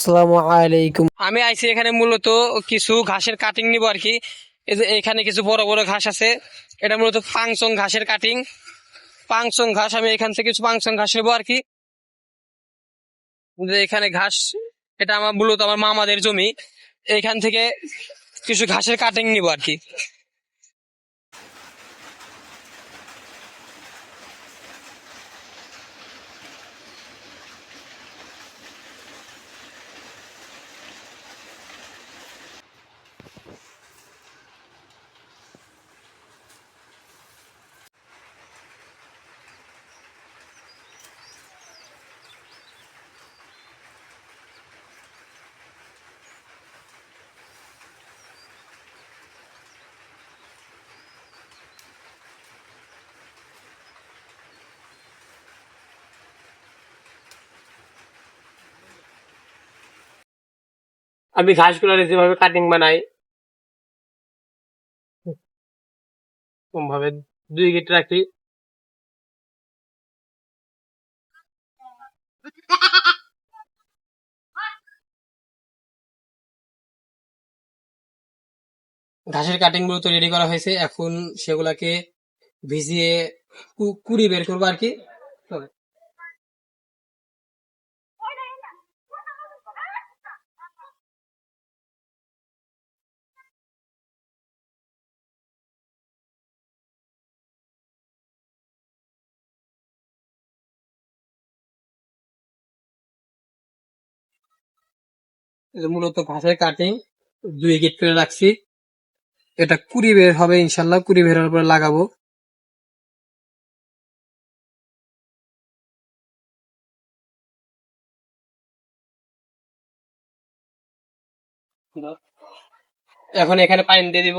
আসসালামু আলাইকুম। আমি আইছি এখানে মূলত কিছু ঘাসের কাটিং নিব আর কি। এই যে এখানে কিছু বড় বড় ঘাস আছে, এটা মূলত পাংচং ঘাসের কাটিং। পাংচং ঘাস আমি এখান থেকে কিছু পাংচং ঘাস নেবো আর কি। যে এখানে ঘাস, এটা আমার মূলত আমার মামাদের জমি। এখান থেকে কিছু ঘাসের কাটিং নিব আর কি। আমি ঘাসগুলো যেভাবে কাটিং বানাই ভাবে 2 গিট রাখি। ঘাসের কাটিং গুলো তো রেডি করা হয়েছে, এখন সেগুলাকে ভিজিয়ে কুড়ি বের করবো আর কি। এই যে মূলত ঘাসের কাটিং 2 গিট করে রাখছি, এটা কুড়ি বের হবে ইনশাল্লাহ। কুড়ি বের হওয়ার পরে লাগাবো। এখন এখানে পানি দিয়ে দিব।